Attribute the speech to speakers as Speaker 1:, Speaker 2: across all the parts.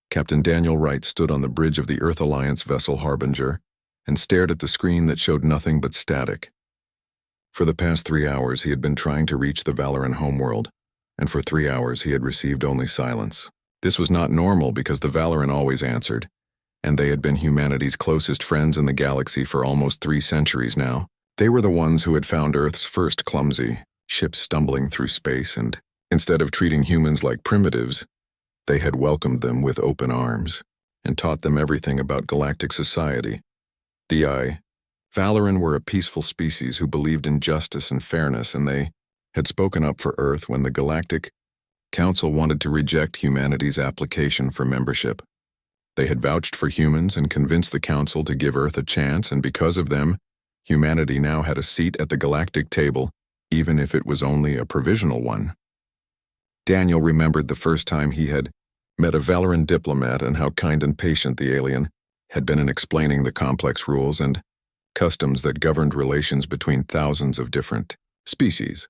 Speaker 1: Captain Daniel Wright stood on the bridge of the Earth Alliance vessel Harbinger and stared at the screen that showed nothing but static. For the past 3 hours he had been trying to reach the Valoran homeworld, and for 3 hours he had received only silence. This was not normal because the Valoran always answered, and they had been humanity's closest friends in the galaxy for almost 3 centuries now. They were the ones who had found Earth's first clumsy ships stumbling through space, and instead of treating humans like primitives, they had welcomed them with open arms and taught them everything about galactic society. Valoran were a peaceful species who believed in justice and fairness, and they had spoken up for Earth when the Galactic Council wanted to reject humanity's application for membership. They had vouched for humans and convinced the Council to give Earth a chance, and because of them, humanity now had a seat at the galactic table, even if it was only a provisional one. Daniel remembered the first time he had met a Valoran diplomat and how kind and patient the alien had been in explaining the complex rules and customs that governed relations between thousands of different species.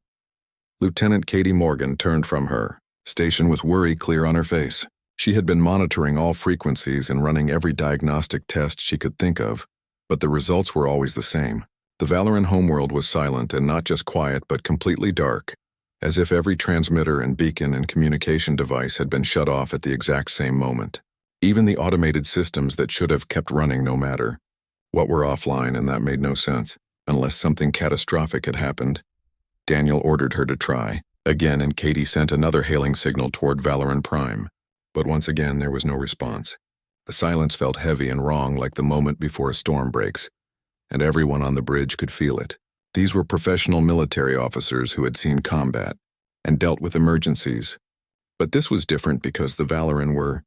Speaker 1: Lieutenant Katie Morgan turned from her, station with worry clear on her face. She had been monitoring all frequencies and running every diagnostic test she could think of, but the results were always the same. The Valoran homeworld was silent, and not just quiet but completely dark, as if every transmitter and beacon and communication device had been shut off at the exact same moment. Even the automated systems that should have kept running no matter what were offline, and that made no sense. Unless something catastrophic had happened. Daniel ordered her to try again, and Katie sent another hailing signal toward Valoran Prime. But once again there was no response. The silence felt heavy and wrong, like the moment before a storm breaks, and everyone on the bridge could feel it. These were professional military officers who had seen combat and dealt with emergencies. But this was different because the Valoran were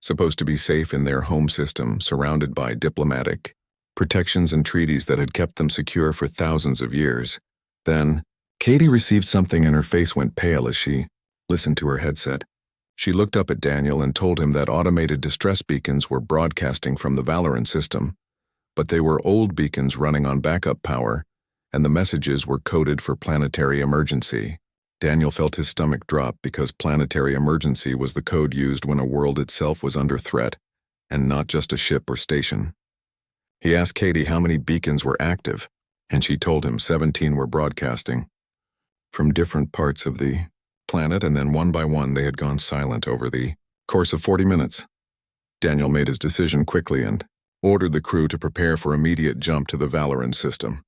Speaker 1: supposed to be safe in their home system, surrounded by diplomatic protections and treaties that had kept them secure for thousands of years. Then, Katie received something and her face went pale as she listened to her headset. She looked up at Daniel and told him that automated distress beacons were broadcasting from the Valoran system, but they were old beacons running on backup power, and the messages were coded for planetary emergency. Daniel felt his stomach drop because planetary emergency was the code used when a world itself was under threat, and not just a ship or station. He asked Katie how many beacons were active, and she told him 17 were broadcasting from different parts of the planet, and then one by one they had gone silent over the course of 40 minutes. Daniel made his decision quickly and ordered the crew to prepare for immediate jump to the Valoran system.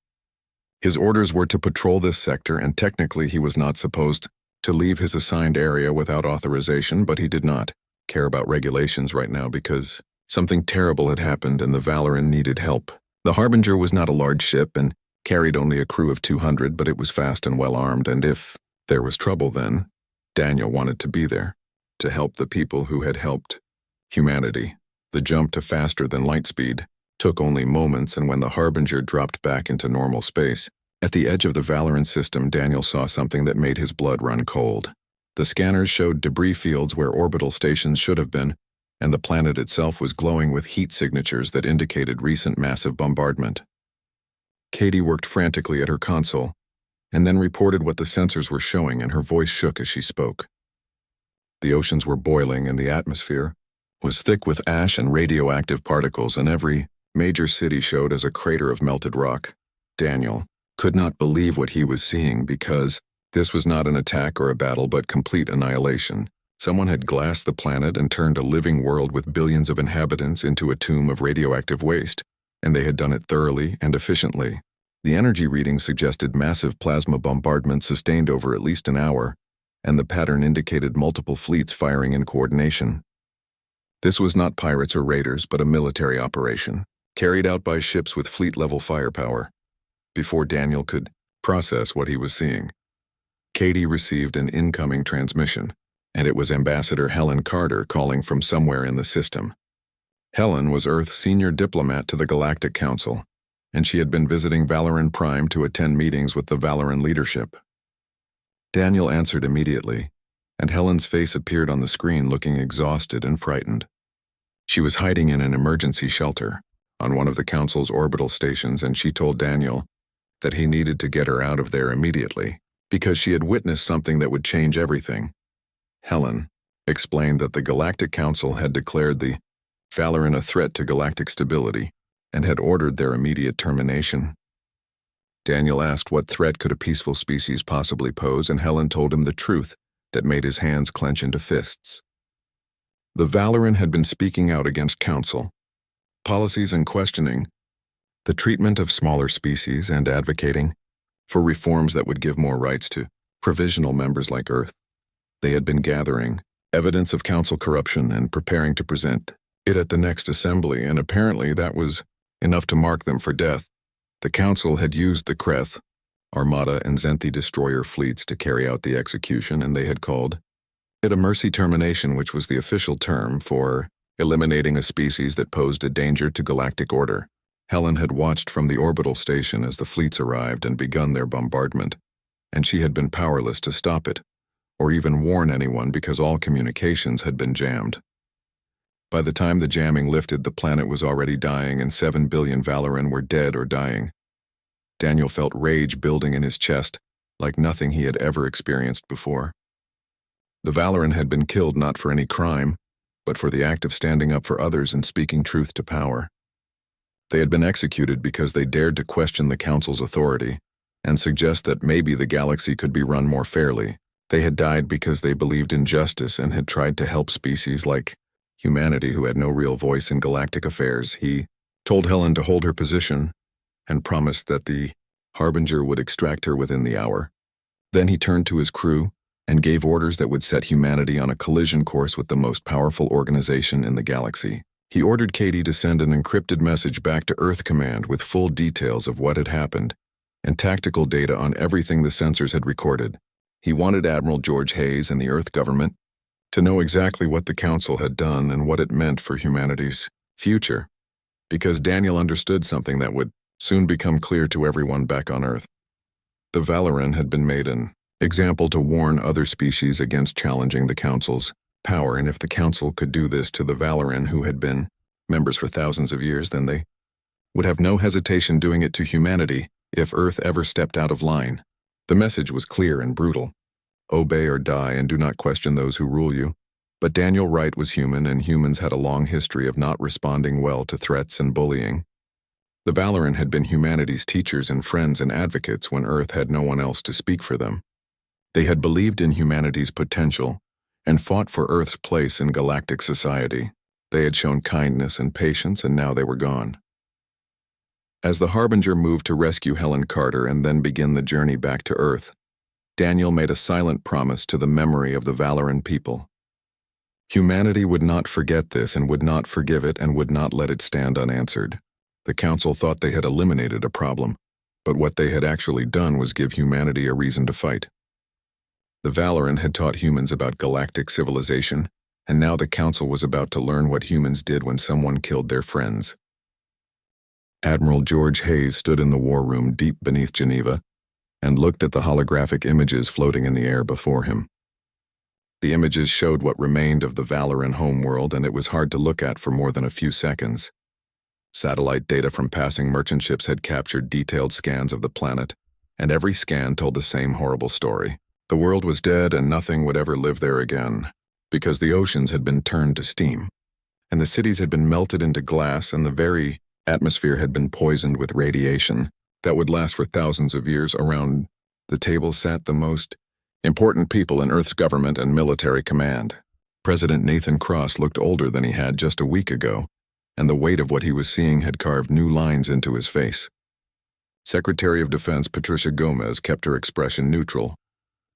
Speaker 1: His orders were to patrol this sector, and technically he was not supposed to leave his assigned area without authorization, but he did not care about regulations right now because something terrible had happened and the Valoran needed help. The Harbinger was not a large ship and carried only a crew of 200, but it was fast and well armed, and if there was trouble then, Daniel wanted to be there, to help the people who had helped humanity. The jump to faster than light speed took only moments, and when the Harbinger dropped back into normal space, at the edge of the Valoran system, Daniel saw something that made his blood run cold. The scanners showed debris fields where orbital stations should have been, and the planet itself was glowing with heat signatures that indicated recent massive bombardment. Katie worked frantically at her console, and then reported what the sensors were showing, and her voice shook as she spoke. The oceans were boiling, and the atmosphere was thick with ash and radioactive particles, and every major city showed as a crater of melted rock. Daniel could not believe what he was seeing because this was not an attack or a battle, but complete annihilation. Someone had glassed the planet and turned a living world with billions of inhabitants into a tomb of radioactive waste, and they had done it thoroughly and efficiently. The energy reading suggested massive plasma bombardment sustained over at least an hour, and the pattern indicated multiple fleets firing in coordination. This was not pirates or raiders, but a military operation, carried out by ships with fleet-level firepower. Before Daniel could process what he was seeing, Katie received an incoming transmission, and it was Ambassador Helen Carter calling from somewhere in the system. Helen was Earth's senior diplomat to the Galactic Council, and she had been visiting Valoran Prime to attend meetings with the Valoran leadership. Daniel answered immediately, and Helen's face appeared on the screen looking exhausted and frightened. She was hiding in an emergency shelter on one of the Council's orbital stations, and she told Daniel that he needed to get her out of there immediately because she had witnessed something that would change everything. Helen explained that the Galactic Council had declared the Valoran a threat to galactic stability and had ordered their immediate termination. Daniel asked what threat could a peaceful species possibly pose, and Helen told him the truth that made his hands clench into fists. The Valoran had been speaking out against Council policies and questioning the treatment of smaller species and advocating for reforms that would give more rights to provisional members like Earth. They had been gathering evidence of Council corruption and preparing to present it at the next assembly, and apparently that was enough to mark them for death. The Council had used the Kreth, Armada, and Zenthi destroyer fleets to carry out the execution, and they had called it a mercy termination, which was the official term for eliminating a species that posed a danger to galactic order. Helen had watched from the orbital station as the fleets arrived and begun their bombardment, and she had been powerless to stop it, or even warn anyone because all communications had been jammed. By the time the jamming lifted, the planet was already dying and 7 billion Valoran were dead or dying. Daniel felt rage building in his chest, like nothing he had ever experienced before. The Valoran had been killed not for any crime, but for the act of standing up for others and speaking truth to power. They had been executed because they dared to question the Council's authority and suggest that maybe the galaxy could be run more fairly. They had died because they believed in justice and had tried to help species like humanity who had no real voice in galactic affairs. He told Helen to hold her position and promised that the Harbinger would extract her within the hour. Then he turned to his crew and gave orders that would set humanity on a collision course with the most powerful organization in the galaxy. He ordered Katie to send an encrypted message back to Earth Command with full details of what had happened and tactical data on everything the sensors had recorded. He wanted Admiral George Hayes and the Earth government to know exactly what the Council had done and what it meant for humanity's future, because Daniel understood something that would soon become clear to everyone back on Earth. The Valoran had been made an example to warn other species against challenging the Council's power, and if the Council could do this to the Valoran who had been members for thousands of years, then they would have no hesitation doing it to humanity if Earth ever stepped out of line. The message was clear and brutal. Obey or die, and do not question those who rule you. But Daniel Wright was human, and humans had a long history of not responding well to threats and bullying. The Valoran had been humanity's teachers and friends and advocates when Earth had no one else to speak for them. They had believed in humanity's potential and fought for Earth's place in galactic society. They had shown kindness and patience, and now they were gone. As the Harbinger moved to rescue Helen Carter and then begin the journey back to Earth, Daniel made a silent promise to the memory of the Valoran people. Humanity would not forget this and would not forgive it and would not let it stand unanswered. The Council thought they had eliminated a problem, but what they had actually done was give humanity a reason to fight. The Valoran had taught humans about galactic civilization, and now the Council was about to learn what humans did when someone killed their friends. Admiral George Hayes stood in the war room deep beneath Geneva and looked at the holographic images floating in the air before him. The images showed what remained of the Valoran homeworld, and it was hard to look at for more than a few seconds. Satellite data from passing merchant ships had captured detailed scans of the planet, and every scan told the same horrible story. The world was dead and nothing would ever live there again, because the oceans had been turned to steam, and the cities had been melted into glass, and the very atmosphere had been poisoned with radiation that would last for thousands of years. Around the table sat the most important people in Earth's government and military command. President Nathan Cross looked older than he had just a week ago, and the weight of what he was seeing had carved new lines into his face. Secretary of Defense Patricia Gomez kept her expression neutral,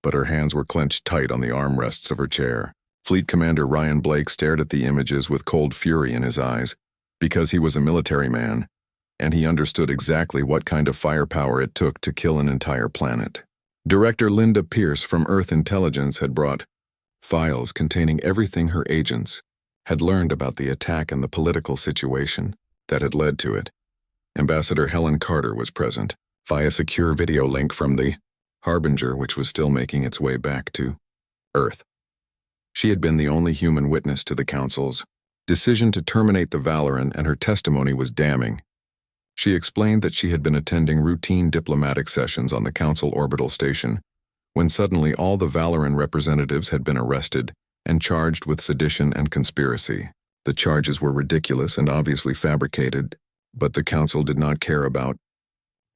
Speaker 1: but her hands were clenched tight on the armrests of her chair. Fleet Commander Ryan Blake stared at the images with cold fury in his eyes, because he was a military man, and he understood exactly what kind of firepower it took to kill an entire planet. Director Linda Pierce from Earth Intelligence had brought files containing everything her agents had learned about the attack and the political situation that had led to it. Ambassador Helen Carter was present, via secure video link from the Harbinger, which was still making its way back to Earth. She had been the only human witness to the Council's decision to terminate the Valoran, and her testimony was damning. She explained that she had been attending routine diplomatic sessions on the Council orbital station when suddenly all the Valoran representatives had been arrested and charged with sedition and conspiracy. The charges were ridiculous and obviously fabricated, but the council did not care about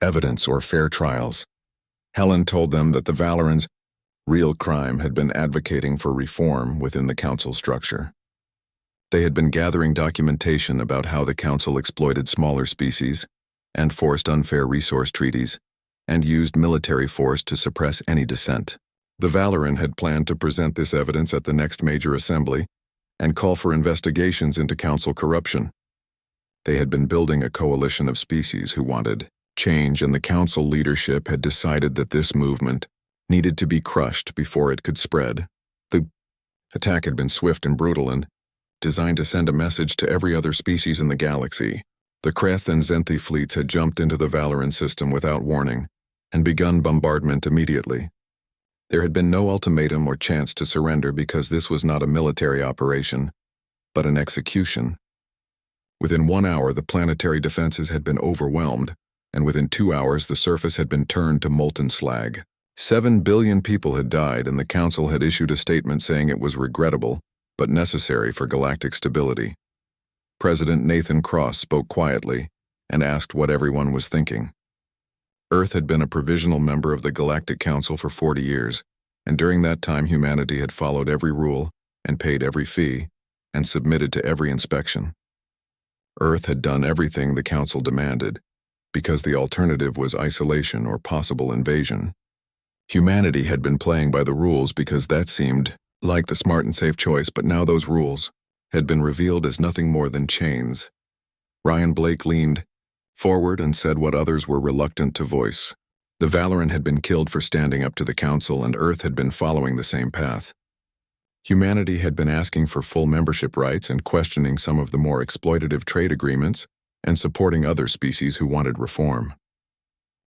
Speaker 1: evidence or fair trials. Helen told them that the Valorans' real crime had been advocating for reform within the council structure. They had been gathering documentation about how the council exploited smaller species and forced unfair resource treaties and used military force to suppress any dissent. The Valoran had planned to present this evidence at the next major assembly and call for investigations into council corruption. They had been building a coalition of species who wanted change, and the council leadership had decided that this movement needed to be crushed before it could spread. The attack had been swift and brutal and designed to send a message to every other species in the galaxy. The Kreth and Zenthi fleets had jumped into the Valoran system without warning and begun bombardment immediately. There had been no ultimatum or chance to surrender because this was not a military operation, but an execution. Within 1 hour, the planetary defenses had been overwhelmed, and within 2 hours, the surface had been turned to molten slag. 7 billion people had died, and the council had issued a statement saying it was regrettable, but necessary for galactic stability. President Nathan Cross spoke quietly and asked what everyone was thinking. Earth had been a provisional member of the Galactic Council for 40 years, and during that time humanity had followed every rule and paid every fee and submitted to every inspection. Earth had done everything the Council demanded, because the alternative was isolation or possible invasion. Humanity had been playing by the rules because that seemed like the smart and safe choice, but now those rules had been revealed as nothing more than chains. Ryan Blake leaned forward and said what others were reluctant to voice. The Valoran had been killed for standing up to the Council, and Earth had been following the same path. Humanity had been asking for full membership rights and questioning some of the more exploitative trade agreements and supporting other species who wanted reform.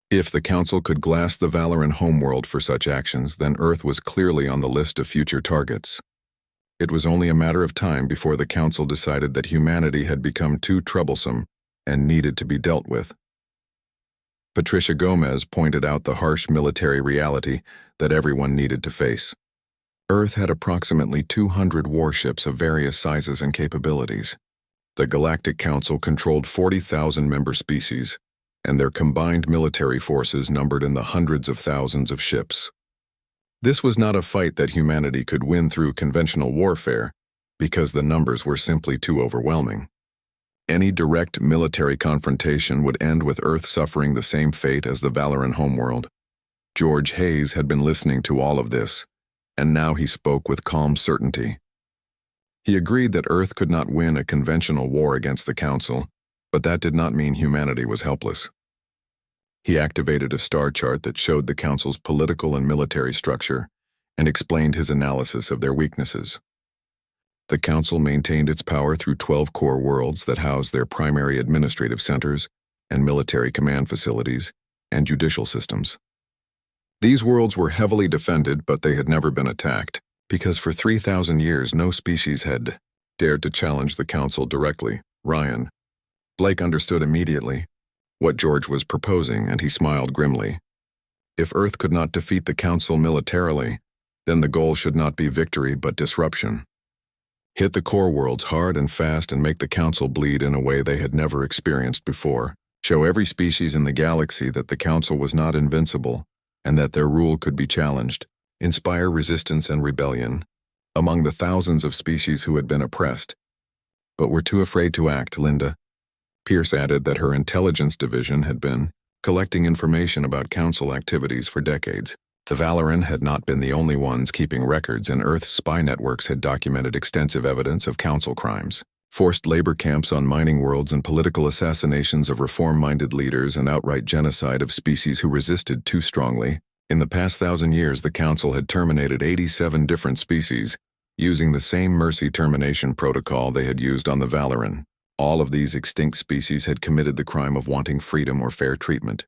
Speaker 1: If the Council could glass the Valoran homeworld for such actions, then Earth was clearly on the list of future targets. It was only a matter of time before the Council decided that humanity had become too troublesome and needed to be dealt with. Patricia Gomez pointed out the harsh military reality that everyone needed to face. Earth had approximately 200 warships of various sizes and capabilities. The Galactic Council controlled 40,000 member species, and their combined military forces numbered in the hundreds of thousands of ships. This was not a fight that humanity could win through conventional warfare, because the numbers were simply too overwhelming. Any direct military confrontation would end with Earth suffering the same fate as the Valoran homeworld. George Hayes had been listening to all of this, and now he spoke with calm certainty. He agreed that Earth could not win a conventional war against the Council, but that did not mean humanity was helpless. He activated a star chart that showed the Council's political and military structure and explained his analysis of their weaknesses. The Council maintained its power through 12 core worlds that housed their primary administrative centers and military command facilities and judicial systems. These worlds were heavily defended, but they had never been attacked, because for 3,000 years no species had dared to challenge the Council directly. Ryan Blake understood immediately what George was proposing, and he smiled grimly. If Earth could not defeat the Council militarily, then the goal should not be victory but disruption. Hit the core worlds hard and fast and make the Council bleed in a way they had never experienced before. Show every species in the galaxy that the Council was not invincible and that their rule could be challenged. Inspire resistance and rebellion among the thousands of species who had been oppressed, but were too afraid to act. Linda Pierce added that her intelligence division had been collecting information about Council activities for decades. The Valoran had not been the only ones keeping records, and Earth's spy networks had documented extensive evidence of Council crimes. Forced labor camps on mining worlds and political assassinations of reform-minded leaders and outright genocide of species who resisted too strongly. In the past 1,000 years, the Council had terminated 87 different species, using the same mercy termination protocol they had used on the Valoran. All of these extinct species had committed the crime of wanting freedom or fair treatment.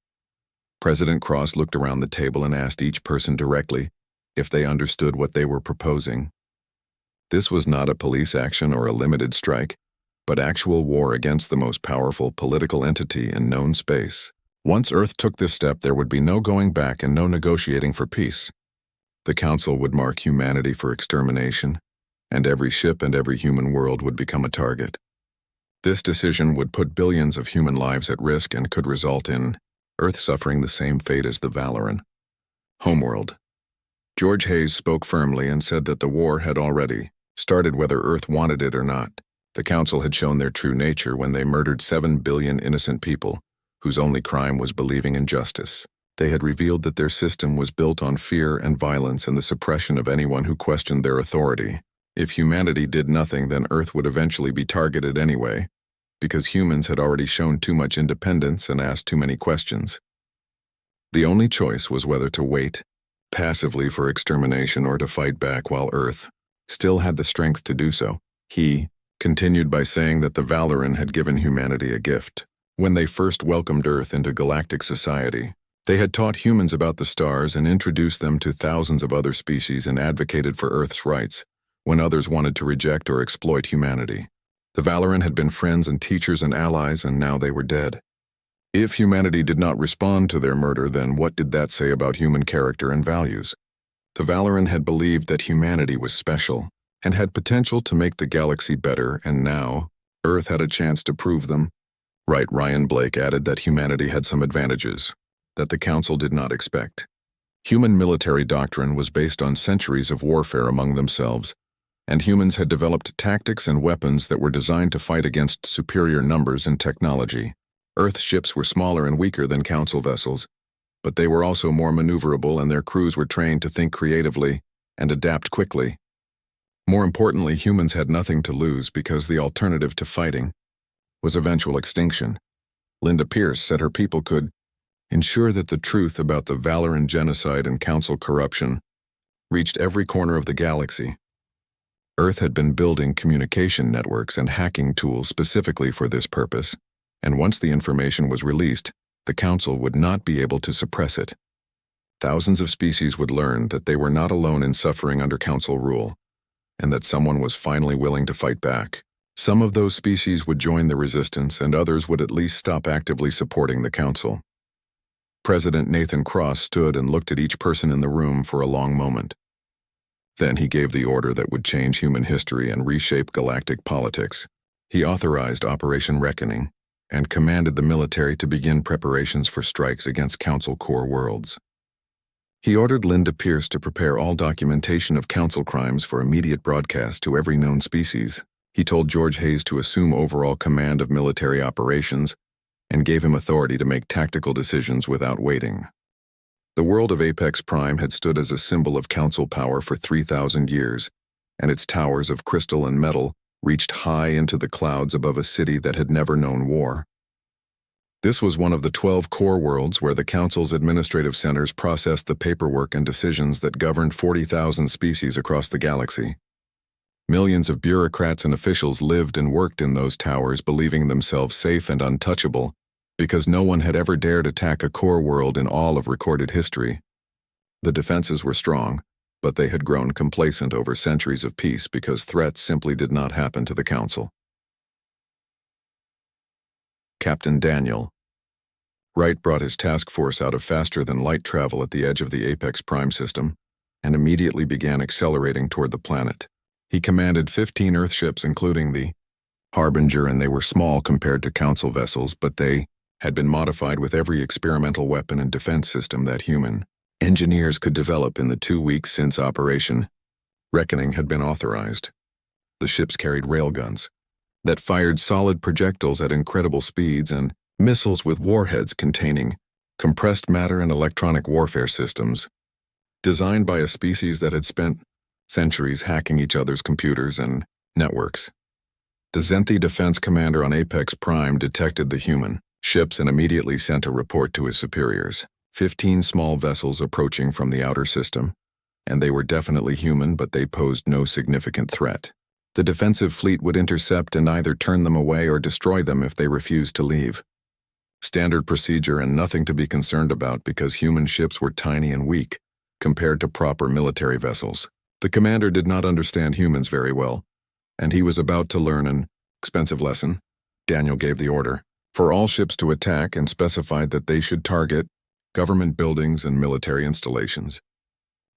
Speaker 1: President Cross looked around the table and asked each person directly if they understood what they were proposing. This was not a police action or a limited strike, but actual war against the most powerful political entity in known space. Once Earth took this step, there would be no going back and no negotiating for peace. The Council would mark humanity for extermination, and every ship and every human world would become a target. This decision would put billions of human lives at risk and could result in Earth suffering the same fate as the Valoran. Homeworld. George Hayes spoke firmly and said that the war had already started whether Earth wanted it or not. The Council had shown their true nature when they murdered 7 billion innocent people, whose only crime was believing in justice. They had revealed that their system was built on fear and violence and the suppression of anyone who questioned their authority. If humanity did nothing, then Earth would eventually be targeted anyway, because humans had already shown too much independence and asked too many questions. The only choice was whether to wait passively for extermination or to fight back while Earth still had the strength to do so. He continued by saying that the Valoran had given humanity a gift. When they first welcomed Earth into galactic society, they had taught humans about the stars and introduced them to thousands of other species and advocated for Earth's rights when others wanted to reject or exploit humanity. The Valoran had been friends and teachers and allies, and now they were dead. If humanity did not respond to their murder, then what did that say about human character and values? The Valoran had believed that humanity was special and had potential to make the galaxy better, and now Earth had a chance to prove them. Right, Ryan Blake added that humanity had some advantages that the Council did not expect. Human military doctrine was based on centuries of warfare among themselves, and humans had developed tactics and weapons that were designed to fight against superior numbers and technology. Earth ships were smaller and weaker than Council vessels, but they were also more maneuverable, and their crews were trained to think creatively and adapt quickly. More importantly, humans had nothing to lose because the alternative to fighting was eventual extinction. Linda Pierce said her people could ensure that the truth about the Valoran genocide and Council corruption reached every corner of the galaxy. Earth had been building communication networks and hacking tools specifically for this purpose, and once the information was released, the Council would not be able to suppress it. Thousands of species would learn that they were not alone in suffering under Council rule, and that someone was finally willing to fight back. Some of those species would join the resistance, and others would at least stop actively supporting the Council. President Nathan Cross stood and looked at each person in the room for a long moment. Then he gave the order that would change human history and reshape galactic politics. He authorized Operation Reckoning and commanded the military to begin preparations for strikes against Council core worlds. He ordered Linda Pierce to prepare all documentation of Council crimes for immediate broadcast to every known species. He told George Hayes to assume overall command of military operations and gave him authority to make tactical decisions without waiting. The world of Apex Prime had stood as a symbol of Council power for 3,000 years, and its towers of crystal and metal reached high into the clouds above a city that had never known war. This was one of the 12 core worlds where the Council's administrative centers processed the paperwork and decisions that governed 40,000 species across the galaxy. Millions of bureaucrats and officials lived and worked in those towers, believing themselves safe and untouchable, because no one had ever dared attack a core world in all of recorded history. The defenses were strong, but they had grown complacent over centuries of peace because threats simply did not happen to the Council. Captain Daniel. Wright brought his task force out of faster-than-light travel at the edge of the Apex Prime system and immediately began accelerating toward the planet. He commanded 15 Earthships, including the Harbinger, and they were small compared to Council vessels, but they had been modified with every experimental weapon and defense system that human engineers could develop in the 2 weeks since Operation Reckoning had been authorized. The ships carried railguns that fired solid projectiles at incredible speeds and missiles with warheads containing compressed matter and electronic warfare systems, designed by a species that had spent centuries hacking each other's computers and networks. The Zenthi defense commander on Apex Prime detected the human ships and immediately sent a report to his superiors. 15 small vessels approaching from the outer system, and they were definitely human, but they posed no significant threat. The defensive fleet would intercept and either turn them away or destroy them if they refused to leave. Standard procedure and nothing to be concerned about because human ships were tiny and weak compared to proper military vessels. The commander did not understand humans very well, and he was about to learn an expensive lesson. Daniel gave the order for all ships to attack and specified that they should target government buildings and military installations,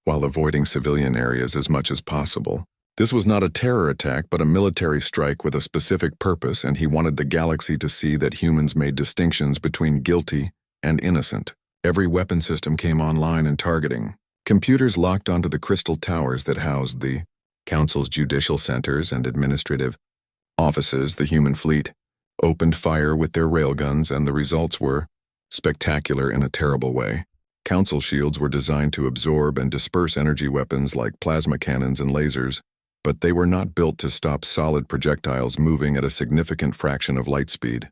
Speaker 1: while avoiding civilian areas as much as possible. This was not a terror attack, but a military strike with a specific purpose, and he wanted the galaxy to see that humans made distinctions between guilty and innocent. Every weapon system came online and targeting. Computers locked onto the crystal towers that housed the Council's judicial centers and administrative offices. The human fleet opened fire with their railguns, and the results were spectacular in a terrible way. Council shields were designed to absorb and disperse energy weapons like plasma cannons and lasers, but they were not built to stop solid projectiles moving at a significant fraction of light speed.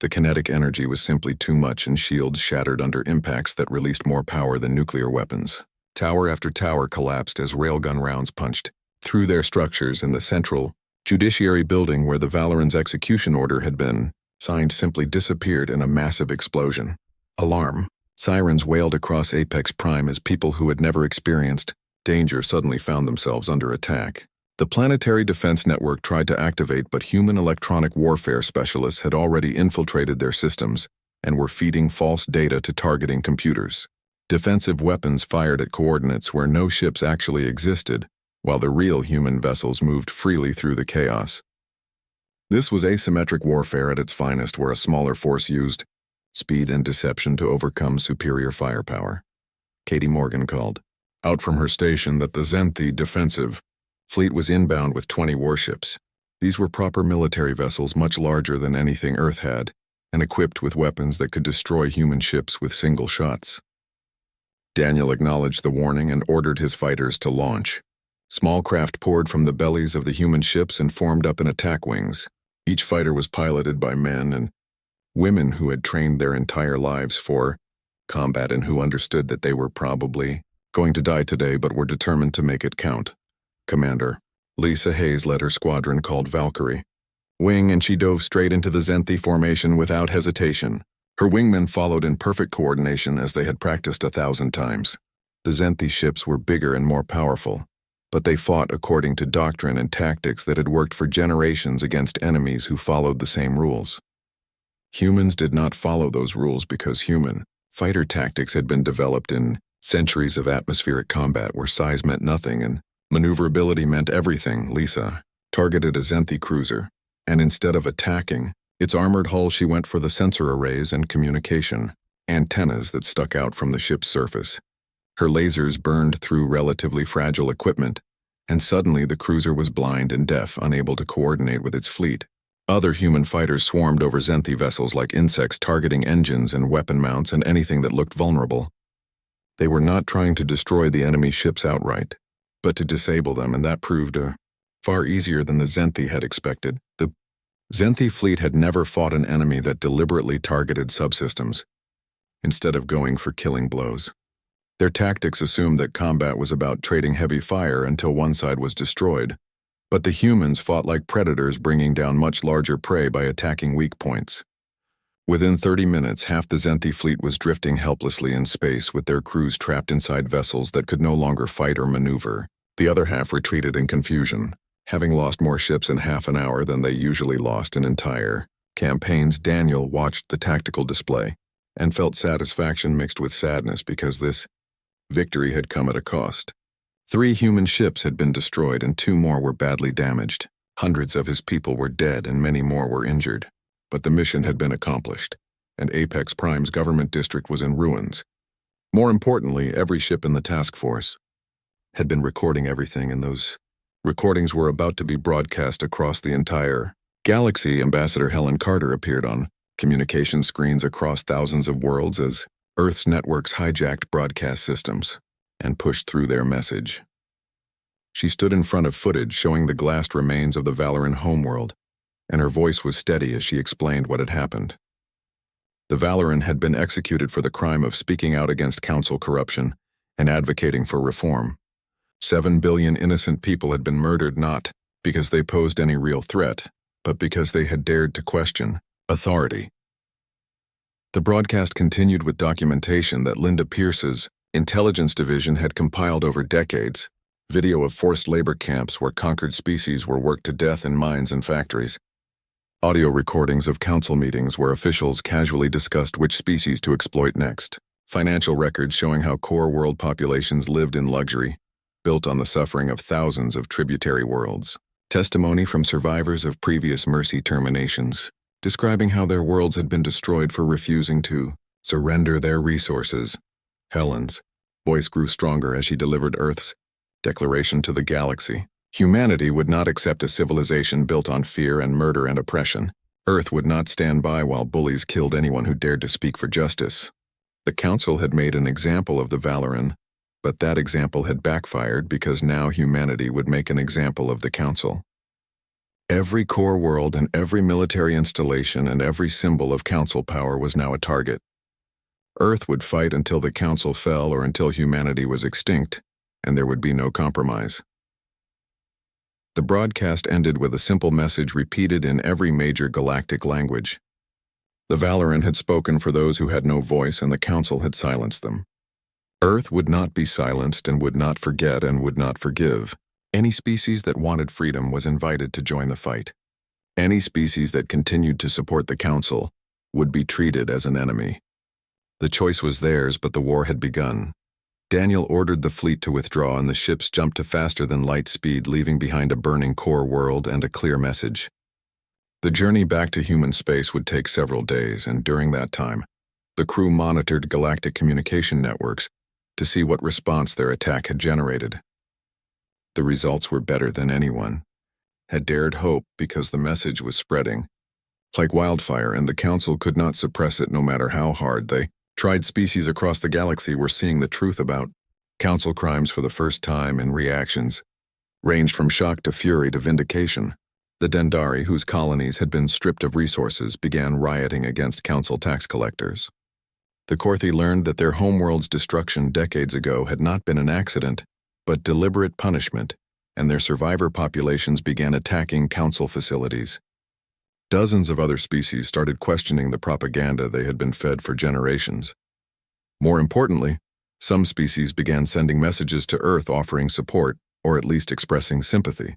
Speaker 1: The kinetic energy was simply too much, and shields shattered under impacts that released more power than nuclear weapons. Tower after tower collapsed as railgun rounds punched through their structures, and the central judiciary building where the Valoran's execution order had been signed simply disappeared in a massive explosion. Alarm. Sirens wailed across Apex Prime as people who had never experienced danger suddenly found themselves under attack. The Planetary Defense Network tried to activate, but human electronic warfare specialists had already infiltrated their systems and were feeding false data to targeting computers. Defensive weapons fired at coordinates where no ships actually existed, while the real human vessels moved freely through the chaos. This was asymmetric warfare at its finest, where a smaller force used speed and deception to overcome superior firepower. Katie Morgan called out from her station that the Zenthi defensive fleet was inbound with 20 warships. These were proper military vessels, much larger than anything Earth had, and equipped with weapons that could destroy human ships with single shots. Daniel acknowledged the warning and ordered his fighters to launch. Small craft poured from the bellies of the human ships and formed up in attack wings. Each fighter was piloted by men and women who had trained their entire lives for combat and who understood that they were probably going to die today but were determined to make it count. Commander Lisa Hayes led her squadron, called Valkyrie Wing, and she dove straight into the Zenthi formation without hesitation. Her wingmen followed in perfect coordination as they had practiced 1,000 times. The Zenthi ships were bigger and more powerful, but they fought according to doctrine and tactics that had worked for generations against enemies who followed the same rules. Humans did not follow those rules because human fighter tactics had been developed in centuries of atmospheric combat where size meant nothing and maneuverability meant everything. Lisa targeted a Zenthi cruiser, and instead of attacking its armored hull, she went for the sensor arrays and communication antennas that stuck out from the ship's surface. Her lasers burned through relatively fragile equipment, and suddenly the cruiser was blind and deaf, unable to coordinate with its fleet. Other human fighters swarmed over Zenthi vessels like insects, targeting engines and weapon mounts and anything that looked vulnerable. They were not trying to destroy the enemy ships outright, but to disable them, and that proved far easier than the Zenthi had expected. The Zenthi fleet had never fought an enemy that deliberately targeted subsystems, instead of going for killing blows. Their tactics assumed that combat was about trading heavy fire until one side was destroyed, but the humans fought like predators, bringing down much larger prey by attacking weak points. Within 30 minutes, half the Zenthi fleet was drifting helplessly in space, with their crews trapped inside vessels that could no longer fight or maneuver. The other half retreated in confusion, having lost more ships in half an hour than they usually lost in entire campaigns. Daniel watched the tactical display and felt satisfaction mixed with sadness because this victory had come at a cost. 3 human ships had been destroyed and 2 more were badly damaged. Hundreds of his people were dead and many more were injured. But the mission had been accomplished, and Apex Prime's government district was in ruins. More importantly, every ship in the task force had been recording everything, and those recordings were about to be broadcast across the entire galaxy. Ambassador Helen Carter appeared on communication screens across thousands of worlds as Earth's networks hijacked broadcast systems and pushed through their message. She stood in front of footage showing the glassed remains of the Valoran homeworld, and her voice was steady as she explained what had happened. The Valoran had been executed for the crime of speaking out against council corruption and advocating for reform. 7 billion innocent people had been murdered not because they posed any real threat, but because they had dared to question authority. The broadcast continued with documentation that Linda Pierce's intelligence division had compiled over decades, video of forced labor camps where conquered species were worked to death in mines and factories, audio recordings of council meetings where officials casually discussed which species to exploit next, financial records showing how core world populations lived in luxury, built on the suffering of thousands of tributary worlds. Testimony from survivors of previous mercy terminations, describing how their worlds had been destroyed for refusing to surrender their resources. Helen's voice grew stronger as she delivered Earth's declaration to the galaxy. Humanity would not accept a civilization built on fear and murder and oppression. Earth would not stand by while bullies killed anyone who dared to speak for justice. The Council had made an example of the Valoran, but that example had backfired because now humanity would make an example of the Council. Every core world and every military installation and every symbol of Council power was now a target. Earth would fight until the Council fell or until humanity was extinct, and there would be no compromise. The broadcast ended with a simple message repeated in every major galactic language. The Valoran had spoken for those who had no voice, and the Council had silenced them. Earth would not be silenced and would not forget and would not forgive. Any species that wanted freedom was invited to join the fight. Any species that continued to support the Council would be treated as an enemy. The choice was theirs, but the war had begun. Daniel ordered the fleet to withdraw, and the ships jumped to faster than light speed, leaving behind a burning core world and a clear message. The journey back to human space would take several days, and during that time, the crew monitored galactic communication networks to see what response their attack had generated. The results were better than anyone had dared hope because the message was spreading like wildfire, and the Council could not suppress it no matter how hard they tried. Species across the galaxy were seeing the truth about Council crimes for the first time, and reactions ranged from shock to fury to vindication. The Dendari, whose colonies had been stripped of resources, began rioting against Council tax collectors. The Korthi learned that their homeworld's destruction decades ago had not been an accident, but deliberate punishment, and their survivor populations began attacking Council facilities. Dozens of other species started questioning the propaganda they had been fed for generations. More importantly, some species began sending messages to Earth offering support, or at least expressing sympathy.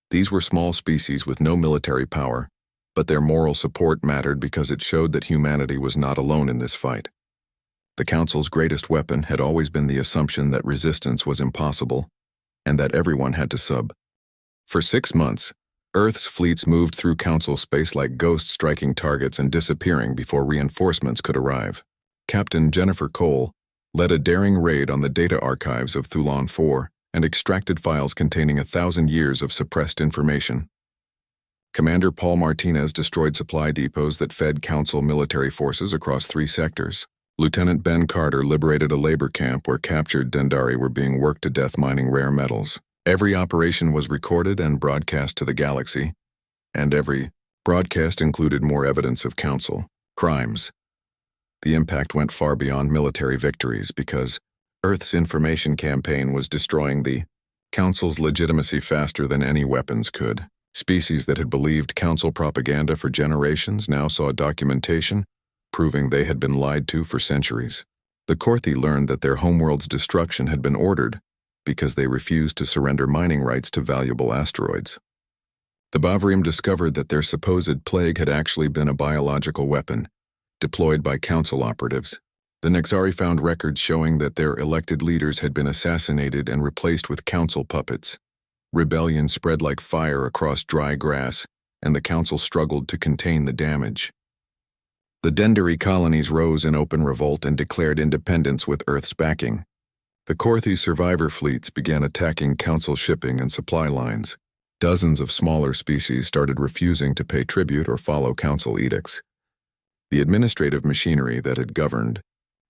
Speaker 1: These were small species with no military power, but their moral support mattered because it showed that humanity was not alone in this fight. The Council's greatest weapon had always been the assumption that resistance was impossible, and that everyone had to sub. For 6 months, Earth's fleets moved through Council space like ghosts, striking targets and disappearing before reinforcements could arrive. Captain Jennifer Cole led a daring raid on the data archives of Thulon 4 and extracted files containing 1,000 years of suppressed information. Commander Paul Martinez destroyed supply depots that fed Council military forces across 3 sectors. Lieutenant Ben Carter liberated a labor camp where captured Dendari were being worked to death mining rare metals. Every operation was recorded and broadcast to the galaxy, and every broadcast included more evidence of Council crimes. The impact went far beyond military victories because Earth's information campaign was destroying the Council's legitimacy faster than any weapons could. Species that had believed Council propaganda for generations now saw documentation proving they had been lied to for centuries. The Korthi learned that their homeworld's destruction had been ordered because they refused to surrender mining rights to valuable asteroids. The Bavarium discovered that their supposed plague had actually been a biological weapon deployed by Council operatives. The Nexari found records showing that their elected leaders had been assassinated and replaced with Council puppets. Rebellion spread like fire across dry grass, and the Council struggled to contain the damage. The Dendari colonies rose in open revolt and declared independence with Earth's backing. The Korthi survivor fleets began attacking Council shipping and supply lines. Dozens of smaller species started refusing to pay tribute or follow Council edicts. The administrative machinery that had governed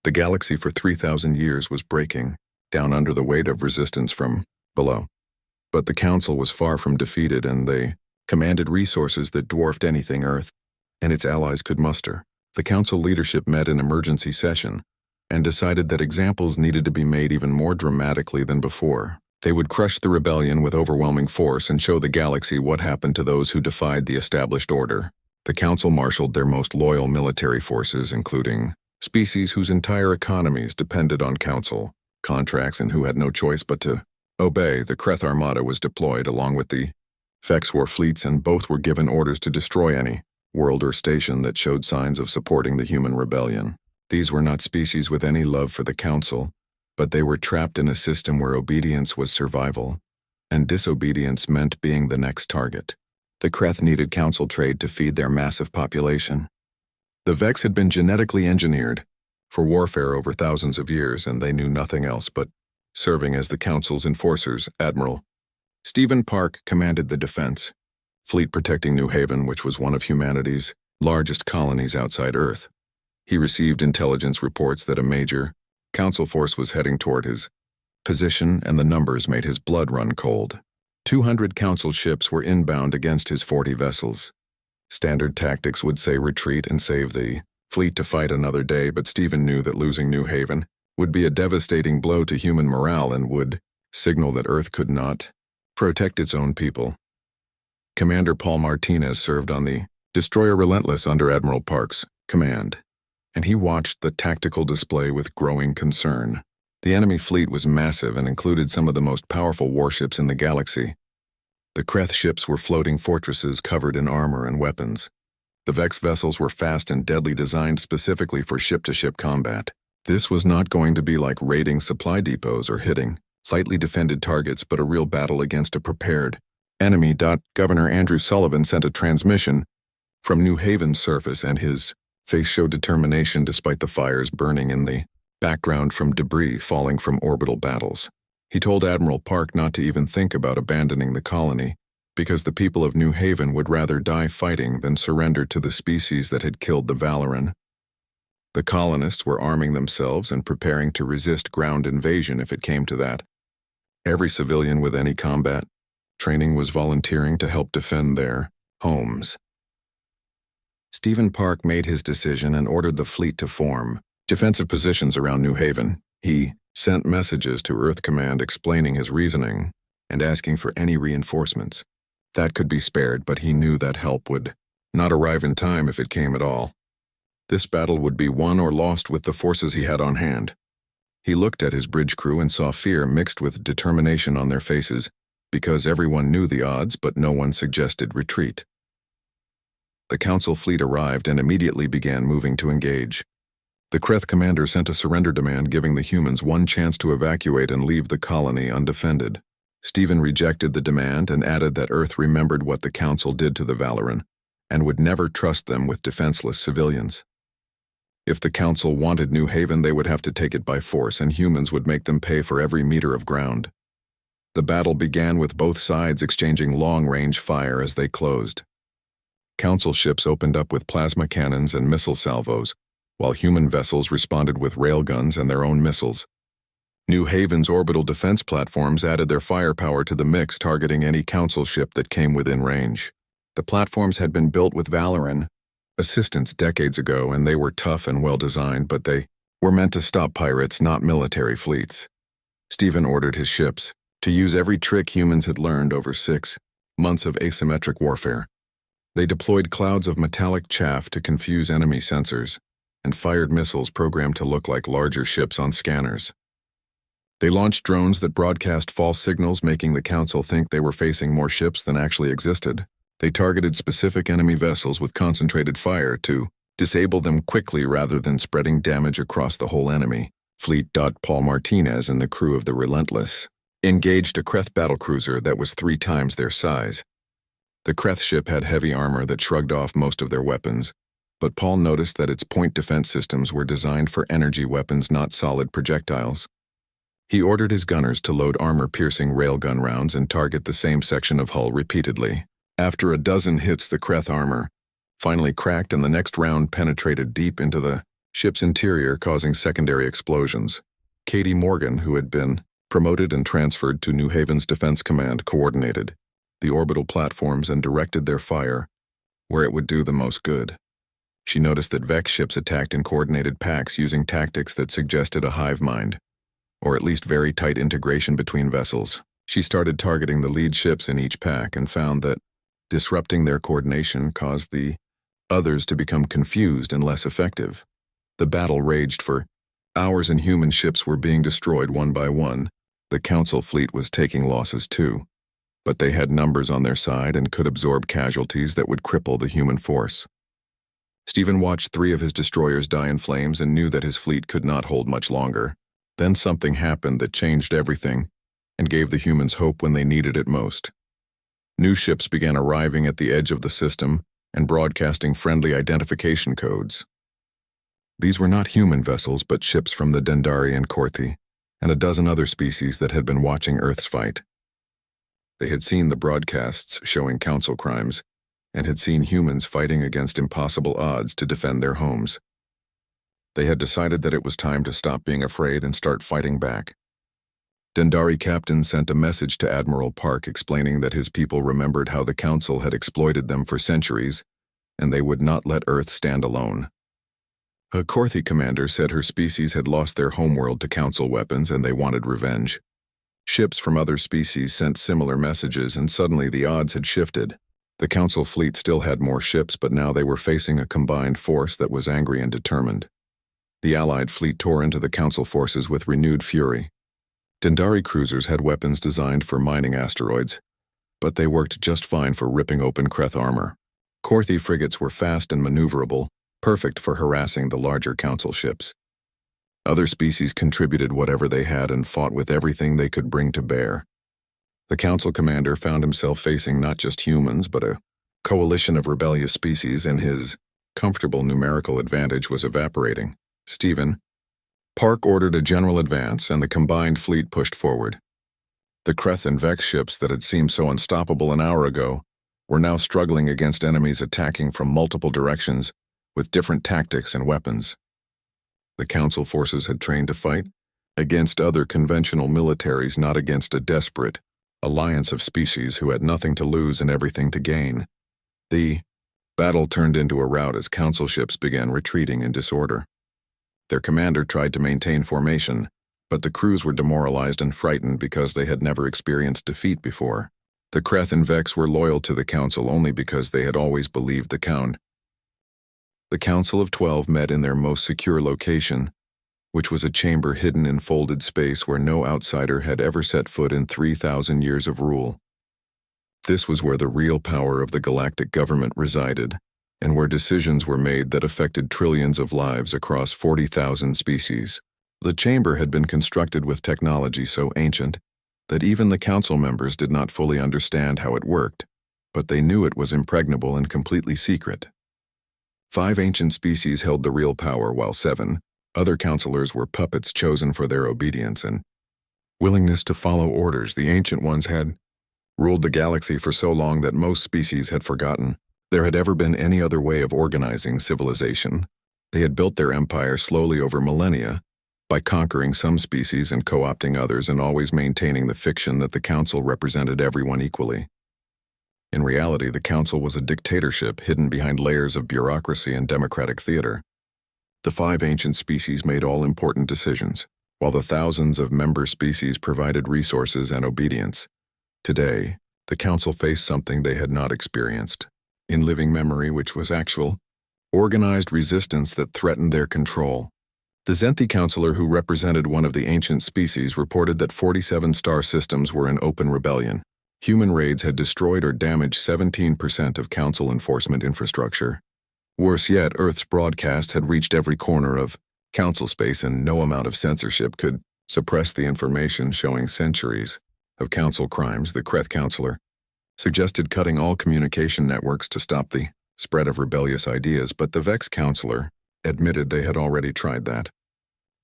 Speaker 1: the galaxy for 3,000 years was breaking down under the weight of resistance from below. But the Council was far from defeated, and they commanded resources that dwarfed anything Earth and its allies could muster. The Council leadership met in emergency session and decided that examples needed to be made even more dramatically than before. They would crush the rebellion with overwhelming force and show the galaxy what happened to those who defied the established order. The Council marshaled their most loyal military forces, including species whose entire economies depended on Council contracts and who had no choice but to obey. The Kreth Armada was deployed along with the Vex War fleets, and both were given orders to destroy any world or station that showed signs of supporting the human rebellion. These were not species with any love for the Council, But they were trapped in a system where obedience was survival, and disobedience meant being the next target. The Kreth needed council trade to feed their massive population. The Vex had been genetically engineered for warfare over thousands of years, and they knew nothing else but serving as the council's enforcers. Admiral Stephen Park commanded the defense fleet protecting New Haven, which was one of humanity's largest colonies outside Earth. He received intelligence reports that a major council force was heading toward his position, and the numbers made his blood run cold. 200 council ships were inbound against his 40 vessels. Standard tactics would say retreat and save the fleet to fight another day, but Stephen knew that losing New Haven would be a devastating blow to human morale and would signal that Earth could not protect its own people. Commander Paul Martinez served on the destroyer Relentless under Admiral Park's command, and he watched the tactical display with growing concern. The enemy fleet was massive and included some of the most powerful warships in the galaxy. The Kreth ships were floating fortresses covered in armor and weapons. The Vex vessels were fast and deadly, designed specifically for ship-to-ship combat. This was not going to be like raiding supply depots or hitting lightly defended targets, but a real battle against a prepared enemy. Governor Andrew Sullivan sent a transmission from New Haven's surface, and his face showed determination despite the fires burning in the background from debris falling from orbital battles. He told Admiral Park not to even think about abandoning the colony, because the people of New Haven would rather die fighting than surrender to the species that had killed the Valoran. The colonists were arming themselves and preparing to resist ground invasion if it came to that. Every civilian with any combat training was volunteering to help defend their homes. Stephen Park made his decision and ordered the fleet to form defensive positions around New Haven. He sent messages to Earth Command explaining his reasoning and asking for any reinforcements that could be spared, but he knew that help would not arrive in time if it came at all. This battle would be won or lost with the forces he had on hand. He looked at his bridge crew and saw fear mixed with determination on their faces, because everyone knew the odds, but no one suggested retreat. The council fleet arrived and immediately began moving to engage. The Kreth commander sent a surrender demand, giving the humans one chance to evacuate and leave the colony undefended. Stephen rejected the demand and added that Earth remembered what the council did to the Valoran and would never trust them with defenseless civilians. If the council wanted New Haven, they would have to take it by force, and humans would make them pay for every meter of ground. The battle began with both sides exchanging long-range fire as they closed. Council ships opened up with plasma cannons and missile salvos, while human vessels responded with railguns and their own missiles. New Haven's orbital defense platforms added their firepower to the mix, targeting any council ship that came within range. The platforms had been built with Valoran assistance decades ago, and they were tough and well-designed, but they were meant to stop pirates, not military fleets. Stephen ordered his ships to use every trick humans had learned over 6 months of asymmetric warfare. They deployed clouds of metallic chaff to confuse enemy sensors and fired missiles programmed to look like larger ships on scanners. They launched drones that broadcast false signals, making the council think they were facing more ships than actually existed. They targeted specific enemy vessels with concentrated fire to disable them quickly rather than spreading damage across the whole enemy fleet. Paul Martinez and the crew of the Relentless engaged a Kreth battlecruiser that was 3 times their size. The Kreth ship had heavy armor that shrugged off most of their weapons, but Paul noticed that its point defense systems were designed for energy weapons, not solid projectiles. He ordered his gunners to load armor-piercing railgun rounds and target the same section of hull repeatedly. After a dozen hits, the Kreth armor finally cracked, and the next round penetrated deep into the ship's interior, causing secondary explosions. Katie Morgan, who had been promoted and transferred to New Haven's Defense Command, coordinated the orbital platforms and directed their fire where it would do the most good. She noticed that Vex ships attacked in coordinated packs using tactics that suggested a hive mind, or at least very tight integration between vessels. She started targeting the lead ships in each pack and found that disrupting their coordination caused the others to become confused and less effective. The battle raged for hours and human ships were being destroyed one by one. The council fleet was taking losses too, but they had numbers on their side and could absorb casualties that would cripple the human force. Stephen watched 3 of his destroyers die in flames and knew that his fleet could not hold much longer. Then something happened that changed everything and gave the humans hope when they needed it most. New ships began arriving at the edge of the system and broadcasting friendly identification codes. These were not human vessels, but ships from the Dendari and Korthi, and a dozen other species that had been watching Earth's fight. They had seen the broadcasts showing council crimes, and had seen humans fighting against impossible odds to defend their homes. They had decided that it was time to stop being afraid and start fighting back. Dendari captain sent a message to Admiral Park explaining that his people remembered how the council had exploited them for centuries, and they would not let Earth stand alone. A Korthi commander said her species had lost their homeworld to council weapons and they wanted revenge. Ships from other species sent similar messages, and suddenly the odds had shifted. The council fleet still had more ships, but now they were facing a combined force that was angry and determined. The Allied fleet tore into the council forces with renewed fury. Dendari cruisers had weapons designed for mining asteroids, but they worked just fine for ripping open Kreth armor. Korthi frigates were fast and maneuverable, perfect for harassing the larger council ships. Other species contributed whatever they had and fought with everything they could bring to bear. The council commander found himself facing not just humans, but a coalition of rebellious species, and his comfortable numerical advantage was evaporating. Stephen. Park ordered a general advance, and the combined fleet pushed forward. The Kreth and Vex ships that had seemed so unstoppable an hour ago were now struggling against enemies attacking from multiple directions with different tactics and weapons. The council forces had trained to fight against other conventional militaries, not against a desperate alliance of species who had nothing to lose and everything to gain. The battle turned into a rout as council ships began retreating in disorder. Their commander tried to maintain formation, but the crews were demoralized and frightened because they had never experienced defeat before. The Kreth and Vex were loyal to the council only because they had always believed the count. The Council of 12 met in their most secure location, which was a chamber hidden in folded space where no outsider had ever set foot in 3,000 years of rule. This was where the real power of the galactic government resided, and where decisions were made that affected trillions of lives across 40,000 species. The chamber had been constructed with technology so ancient that even the council members did not fully understand how it worked, but they knew it was impregnable and completely secret. 5 ancient species held the real power, while 7 other counselors were puppets chosen for their obedience and willingness to follow orders. The ancient ones had ruled the galaxy for so long that most species had forgotten there had ever been any other way of organizing civilization. They had built their empire slowly over millennia, by conquering some species and co-opting others, and always maintaining the fiction that the council represented everyone equally. In reality, the council was a dictatorship hidden behind layers of bureaucracy and democratic theater. The 5 ancient species made all important decisions, while the thousands of member species provided resources and obedience. Today, the council faced something they had not experienced in living memory, which was actual, organized resistance that threatened their control. The Zenthi counselor who represented one of the ancient species reported that 47 star systems were in open rebellion. Human raids had destroyed or damaged 17% of council enforcement infrastructure. Worse yet, Earth's broadcast had reached every corner of council space, and no amount of censorship could suppress the information showing centuries of council crimes. The Kreth counselor suggested cutting all communication networks to stop the spread of rebellious ideas, but the Vex counselor admitted they had already tried that.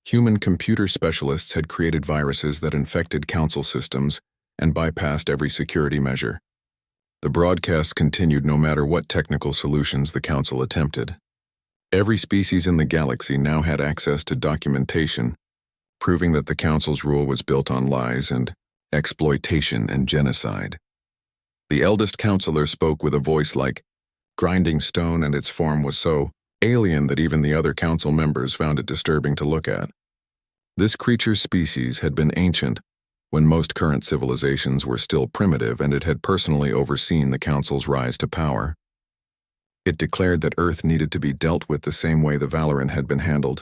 Speaker 1: Human computer specialists had created viruses that infected council systems and bypassed every security measure. The broadcast continued no matter what technical solutions the council attempted. Every species in the galaxy now had access to documentation, proving that the council's rule was built on lies and exploitation and genocide. The eldest counselor spoke with a voice like grinding stone, and its form was so alien that even the other council members found it disturbing to look at. This creature's species had been ancient when most current civilizations were still primitive, and it had personally overseen the council's rise to power. It declared that Earth needed to be dealt with the same way the Valoran had been handled.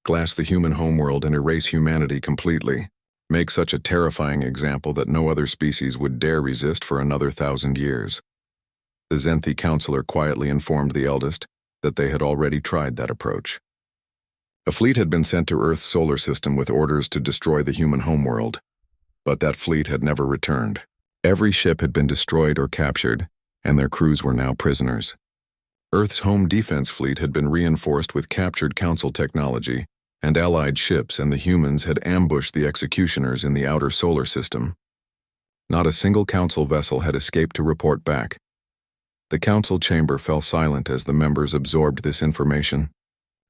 Speaker 1: Glass the human homeworld and erase humanity completely. Make such a terrifying example that no other species would dare resist for another 1,000 years. The Zenthi counselor quietly informed the eldest that they had already tried that approach. A fleet had been sent to Earth's solar system with orders to destroy the human homeworld, but that fleet had never returned. Every ship had been destroyed or captured, and their crews were now prisoners. Earth's home defense fleet had been reinforced with captured Council technology, and allied ships and the humans had ambushed the executioners in the outer solar system. Not a single Council vessel had escaped to report back. The Council chamber fell silent as the members absorbed this information.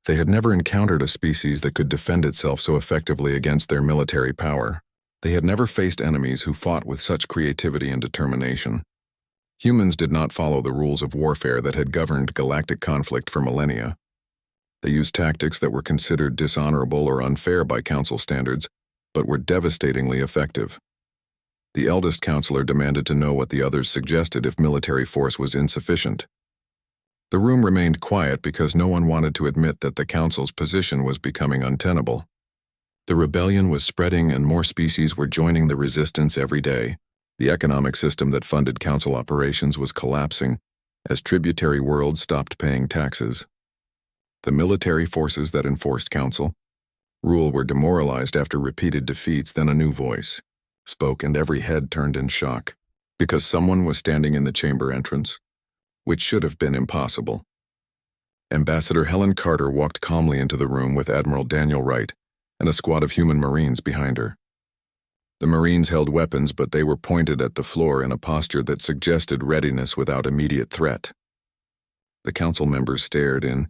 Speaker 1: They had never encountered a species that could defend itself so effectively against their military power. They had never faced enemies who fought with such creativity and determination. Humans did not follow the rules of warfare that had governed galactic conflict for millennia. They used tactics that were considered dishonorable or unfair by Council standards, but were devastatingly effective. The eldest counselor demanded to know what the others suggested if military force was insufficient. The room remained quiet because no one wanted to admit that the Council's position was becoming untenable. The rebellion was spreading and more species were joining the resistance every day. The economic system that funded Council operations was collapsing as tributary worlds stopped paying taxes. The military forces that enforced Council rule were demoralized after repeated defeats. Then a new voice spoke and every head turned in shock, because someone was standing in the chamber entrance, which should have been impossible. Ambassador Helen Carter walked calmly into the room with Admiral Daniel Wright and a squad of human Marines behind her. The Marines held weapons, but they were pointed at the floor in a posture that suggested readiness without immediate threat. The Council members stared in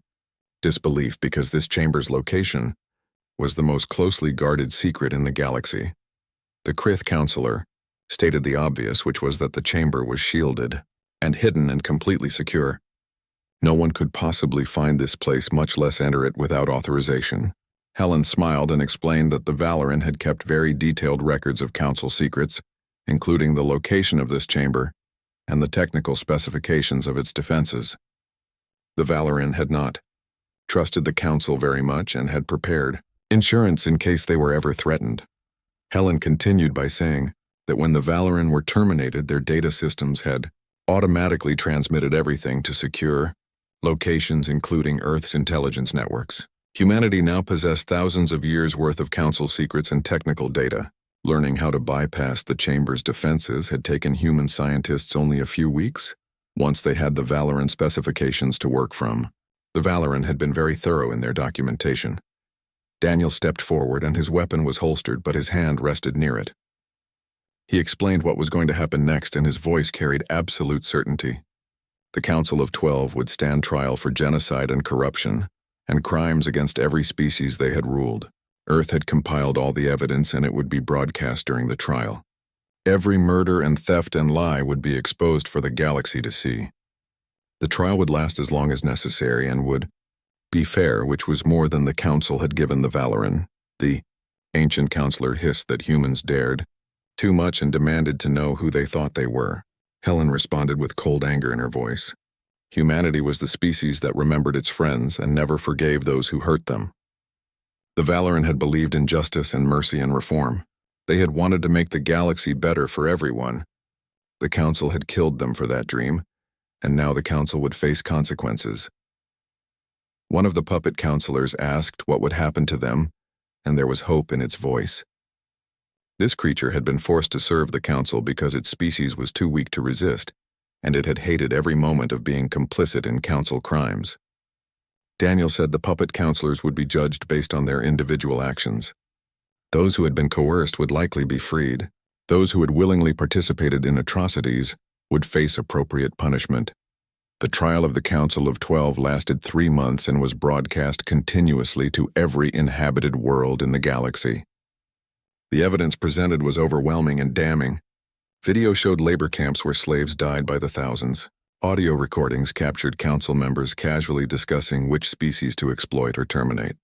Speaker 1: disbelief because this chamber's location was the most closely guarded secret in the galaxy. The Krith counselor stated the obvious, which was that the chamber was shielded and hidden and completely secure. No one could possibly find this place, much less enter it without authorization. Helen smiled and explained that the Valoran had kept very detailed records of Council secrets, including the location of this chamber and the technical specifications of its defenses. The Valoran had not trusted the Council very much and had prepared insurance in case they were ever threatened. Helen continued by saying that when the Valoran were terminated, their data systems had automatically transmitted everything to secure locations, including Earth's intelligence networks. Humanity now possessed thousands of years' worth of Council secrets and technical data. Learning how to bypass the chamber's defenses had taken human scientists only a few weeks, once they had the Valoran specifications to work from. The Valoran had been very thorough in their documentation. Daniel stepped forward and his weapon was holstered, but his hand rested near it. He explained what was going to happen next, and his voice carried absolute certainty. The Council of 12 would stand trial for genocide and corruption, and crimes against every species they had ruled. Earth had compiled all the evidence, and it would be broadcast during the trial. Every murder and theft and lie would be exposed for the galaxy to see. The trial would last as long as necessary and would be fair, which was more than the Council had given the Valoran. The ancient counselor hissed that humans dared too much and demanded to know who they thought they were. Helen responded with cold anger in her voice. Humanity was the species that remembered its friends and never forgave those who hurt them. The Valoran had believed in justice and mercy and reform. They had wanted to make the galaxy better for everyone. The Council had killed them for that dream, and now the Council would face consequences. One of the puppet counselors asked what would happen to them, and there was hope in its voice. This creature had been forced to serve the Council because its species was too weak to resist, and it had hated every moment of being complicit in Council crimes. Daniel said the puppet counselors would be judged based on their individual actions. Those who had been coerced would likely be freed. Those who had willingly participated in atrocities would face appropriate punishment. The trial of the Council of 12 lasted 3 months and was broadcast continuously to every inhabited world in the galaxy. The evidence presented was overwhelming and damning. Video showed labor camps where slaves died by the thousands. Audio recordings captured Council members casually discussing which species to exploit or terminate.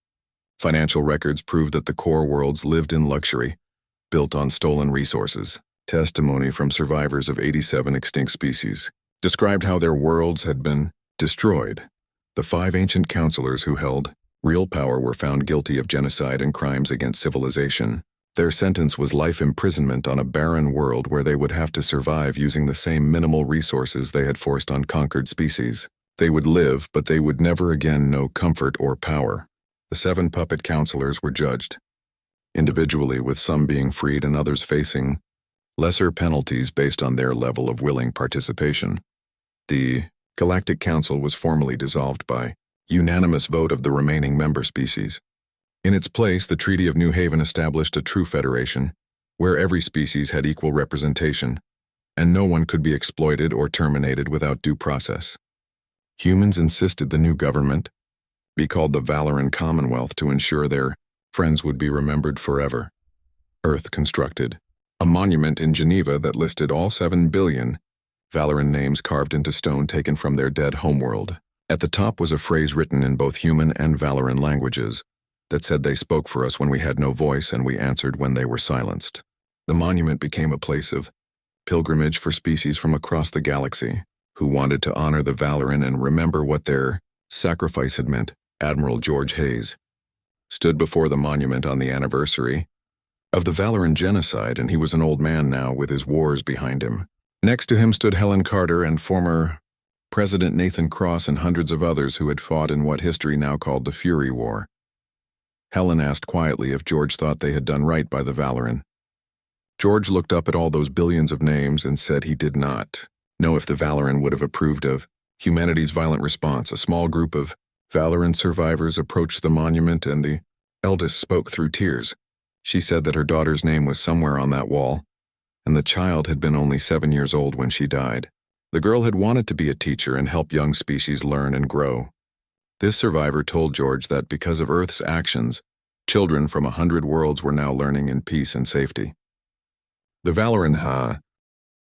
Speaker 1: Financial records proved that the core worlds lived in luxury, built on stolen resources. Testimony from survivors of 87 extinct species described how their worlds had been destroyed. The 5 ancient counselors who held real power were found guilty of genocide and crimes against civilization. Their sentence was life imprisonment on a barren world where they would have to survive using the same minimal resources they had forced on conquered species. They would live, but they would never again know comfort or power. The 7 puppet counselors were judged, individually, with some being freed and others facing lesser penalties based on their level of willing participation. The Galactic Council was formally dissolved by unanimous vote of the remaining member species. In its place, the Treaty of New Haven established a true federation, where every species had equal representation, and no one could be exploited or terminated without due process. Humans insisted the new government be called the Valoran Commonwealth to ensure their friends would be remembered forever. Earth constructed a monument in Geneva that listed all 7 billion Valoran names carved into stone taken from their dead homeworld. At the top was a phrase written in both human and Valoran languages that said they spoke for us when we had no voice and we answered when they were silenced. The monument became a place of pilgrimage for species from across the galaxy who wanted to honor the Valoran and remember what their sacrifice had meant. Admiral George Hayes stood before the monument on the anniversary of the Valoran genocide, and he was an old man now with his wars behind him. Next to him stood Helen Carter and former President Nathan Cross and hundreds of others who had fought in what history now called the Fury War. Helen asked quietly if George thought they had done right by the Valoran. George looked up at all those billions of names and said he did not know if the Valoran would have approved of humanity's violent response. A small group of Valoran survivors approached the monument, and the eldest spoke through tears. She said that her daughter's name was somewhere on that wall, and the child had been only 7 years old when she died. The girl had wanted to be a teacher and help young species learn and grow. This survivor told George that because of Earth's actions, children from 100 worlds were now learning in peace and safety. The Valoran